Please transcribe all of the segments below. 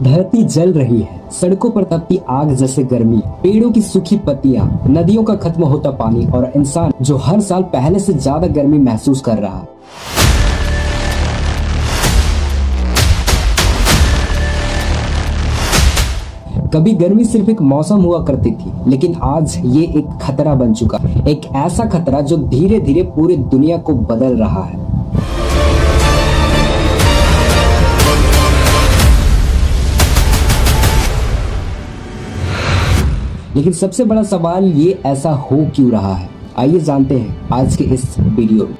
धरती जल रही है, सड़कों पर तपती आग जैसे गर्मी, पेड़ों की सूखी पत्तियां, नदियों का खत्म होता पानी और इंसान जो हर साल पहले से ज्यादा गर्मी महसूस कर रहा है। कभी गर्मी सिर्फ एक मौसम हुआ करती थी, लेकिन आज ये एक खतरा बन चुका है। एक ऐसा खतरा जो धीरे धीरे पूरी दुनिया को बदल रहा है। लेकिन सबसे बड़ा सवाल ये ऐसा हो क्यों रहा है? आइए जानते हैं आज के इस वीडियो में।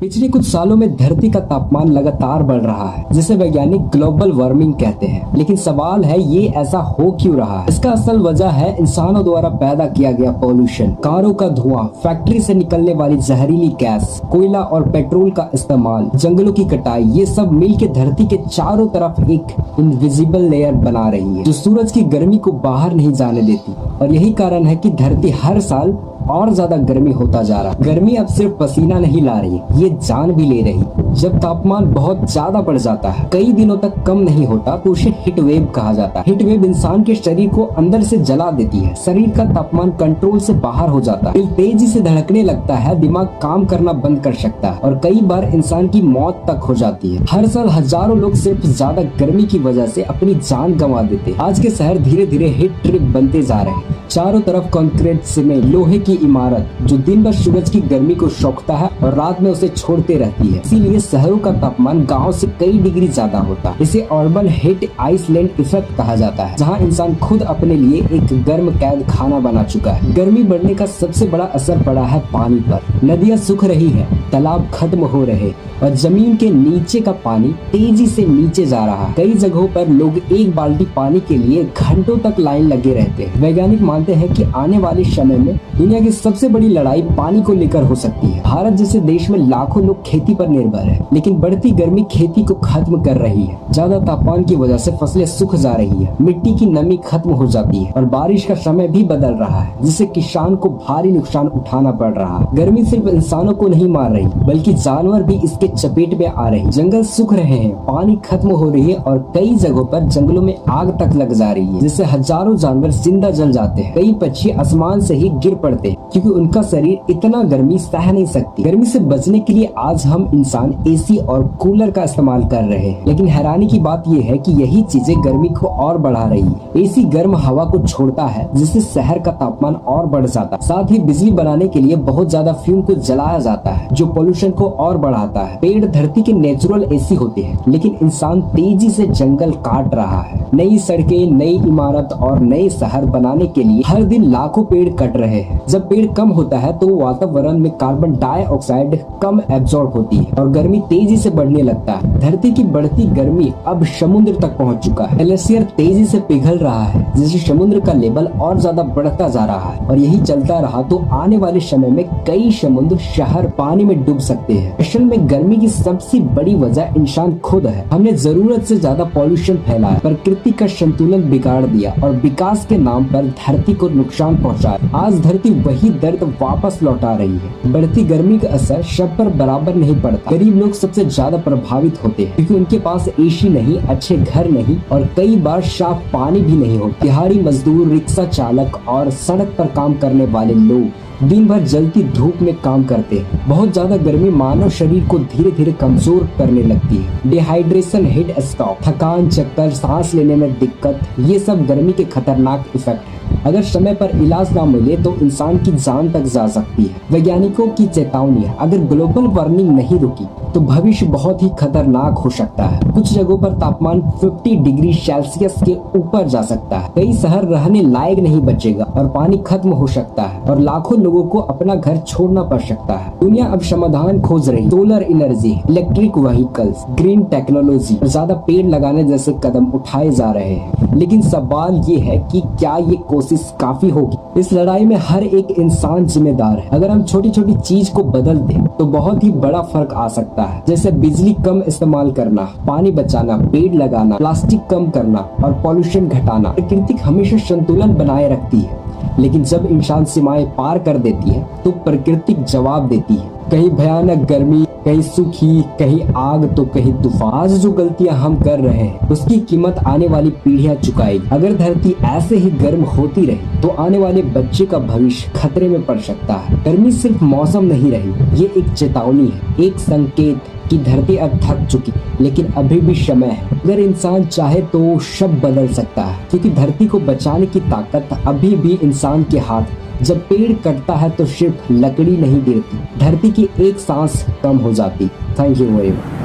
पिछले कुछ सालों में धरती का तापमान लगातार बढ़ रहा है, जिसे वैज्ञानिक ग्लोबल वार्मिंग कहते हैं। लेकिन सवाल है ये ऐसा हो क्यों रहा है? इसका असल वजह है इंसानों द्वारा पैदा किया गया पोल्यूशन, कारों का धुआं, फैक्ट्री से निकलने वाली जहरीली गैस, कोयला और पेट्रोल का इस्तेमाल, जंगलों की कटाई। ये सब मिलकर धरती के चारों तरफ एक इनविजिबल लेयर बना रही है जो सूरज की गर्मी को बाहर नहीं जाने देती। और यही कारण है कि धरती हर साल और ज्यादा गर्मी होता जा रहा है। गर्मी अब सिर्फ पसीना नहीं ला रही, ये जान भी ले रही। जब तापमान बहुत ज्यादा बढ़ जाता है, कई दिनों तक कम नहीं होता, तो उसे हीट वेव कहा जाता है। हीट वेव इंसान के शरीर को अंदर से जला देती है। शरीर का तापमान कंट्रोल से बाहर हो जाता है, दिल तेजी से धड़कने लगता है, दिमाग काम करना बंद कर सकता है और कई बार इंसान की मौत तक हो जाती है। हर साल हजारों लोग सिर्फ ज्यादा गर्मी की वजह से अपनी जान गंवा देते हैं। आज के शहर धीरे धीरे हीट ट्रिप बनते जा रहे हैं। चारों तरफ कंक्रीट, सीमेंट, लोहे की इमारत जो दिन भर सूरज की गर्मी को सोखता है और रात में उसे छोड़ते रहती है। इसीलिए शहरों का तापमान गांव से कई डिग्री ज्यादा होता है। इसे अर्बन हीट आइसलैंड इफेक्ट कहा जाता है, जहां इंसान खुद अपने लिए एक गर्म कैद खाना बना चुका है। गर्मी बढ़ने का सबसे बड़ा असर पड़ा है पानी पर। नदियां सूख रही है, तालाब खत्म हो रहे और जमीन के नीचे का पानी तेजी से नीचे जा रहा है। कई जगहों पर लोग एक बाल्टी पानी के लिए घंटों तक लाइन लगे रहते हैं। वैज्ञानिक मानते हैं कि आने वाले समय में दुनिया की सबसे बड़ी लड़ाई पानी को लेकर हो सकती है। भारत जैसे देश में लाखों लोग खेती पर निर्भर है, लेकिन बढ़ती गर्मी खेती को खत्म कर रही है। ज्यादा तापमान की वजह से फसलें सूख जा रही है, मिट्टी की नमी खत्म हो जाती है और बारिश का समय भी बदल रहा है, जिससे किसान को भारी नुकसान उठाना पड़ रहा है। गर्मी सिर्फ इंसानों को नहीं मार रही, बल्कि जानवर भी इसके चपेट में आ रहे हैं। जंगल सूख रहे हैं, पानी खत्म हो रही है और कई जगहों पर जंगलों में आग तक लग जा रही है, जिससे हजारों जानवर जिंदा जल जाते हैं। कई पक्षी आसमान से ही गिर पड़ते हैं क्योंकि उनका शरीर इतना गर्मी सह नहीं सकती। गर्मी से बचने के लिए आज हम इंसान एसी और कूलर का इस्तेमाल कर रहे हैं, लेकिन हैरानी की बात यह है कि यही चीजें गर्मी को और बढ़ा रही है। एसी गर्म हवा को छोड़ता है, जिससे शहर का तापमान और बढ़ जाता है। साथ ही बिजली बनाने के लिए बहुत ज्यादा फ्यूम को जलाया जाता है, जो पोल्यूशन को और बढ़ाता है। पेड़ धरती के नेचुरल एसी होते हैं, लेकिन इंसान तेजी से जंगल काट रहा है। नई सड़कें, नई इमारत और नए शहर बनाने के लिए हर दिन लाखों पेड़ कट रहे हैं। जब पेड़ कम होता है तो वातावरण में कार्बन डाइऑक्साइड कम एब्जॉर्ब होती है और गर्मी तेजी से बढ़ने लगता है। धरती की बढ़ती गर्मी अब समुद्र तक पहुंच चुका है। ग्लेशियर तेजी से पिघल रहा है, जिससे समुद्र का लेवल और ज्यादा बढ़ता जा रहा है और यही चलता रहा तो आने वाले समय में कई समुद्र शहर पानी में डूब सकते हैं। असल में गर्मी की सबसे बड़ी वजह इंसान खुद है। हमने जरूरत से ज्यादा पॉल्यूशन फैलाया, प्रकृति का संतुलन बिगाड़ दिया और विकास के नाम पर धरती को नुकसान पहुंचाया। आज धरती वही दर्द वापस लौटा रही है। बढ़ती गर्मी का असर सब पर बराबर नहीं पड़ता। गरीब लोग सबसे ज्यादा प्रभावित होते हैं क्योंकि उनके पास एसी नहीं, अच्छे घर नहीं और कई बार साफ पानी भी नहीं होता। दिहाड़ी मजदूर, रिक्शा चालक और सड़क पर काम करने वाले लोग दिन भर जलती धूप में काम करते हैं। बहुत ज्यादा गर्मी मानव शरीर को धीरे धीरे कमजोर करने लगती है। डिहाइड्रेशन, हीट स्ट्रोक, थकान, चक्कर, सांस लेने में दिक्कत, ये सब गर्मी के खतरनाक इफेक्ट है। अगर समय पर इलाज ना मिले तो इंसान की जान तक जा सकती है। वैज्ञानिकों की चेतावनी है, अगर ग्लोबल वार्मिंग नहीं रुकी तो भविष्य बहुत ही खतरनाक हो सकता है। कुछ जगहों पर तापमान 50 डिग्री सेल्सियस के ऊपर जा सकता है। कई शहर रहने लायक नहीं बचेगा और पानी खत्म हो सकता है और लाखों लोगों को अपना घर छोड़ना पड़ सकता है। दुनिया अब समाधान खोज रही, solar energy, electric vehicles, green technology, ज्यादा पेड़ लगाने जैसे कदम उठाए जा रहे हैं। लेकिन सवाल ये है कि क्या ये कोशिश काफी होगी। इस लड़ाई में हर एक इंसान जिम्मेदार है। अगर हम छोटी छोटी चीज को बदल दें तो बहुत ही बड़ा फर्क आ सकता है, जैसे बिजली कम इस्तेमाल करना, पानी बचाना, पेड़ लगाना, प्लास्टिक कम करना और पॉल्यूशन घटाना। प्रकृति हमेशा संतुलन बनाए रखती है, लेकिन जब इंसान सीमाएं पार कर देती है तो प्रकृति जवाब देती है। कहीं भयानक गर्मी, कहीं सूखी, कहीं आग तो कहीं तूफान। आज जो गलतियां हम कर रहे हैं उसकी कीमत आने वाली पीढ़ियां चुकाएगी। अगर धरती ऐसे ही गर्म होती रही तो आने वाले बच्चे का भविष्य खतरे में पड़ सकता है। गर्मी सिर्फ मौसम नहीं रही, ये एक चेतावनी है, एक संकेत कि धरती अब थक चुकी, लेकिन अभी भी समय है। अगर इंसान चाहे तो सब बदल सकता है, क्योंकि धरती को बचाने की ताकत अभी भी इंसान के हाथ। जब पेड़ कटता है तो सिर्फ लकड़ी नहीं गिरती, धरती की एक सांस कम हो जाती। Thank you very much.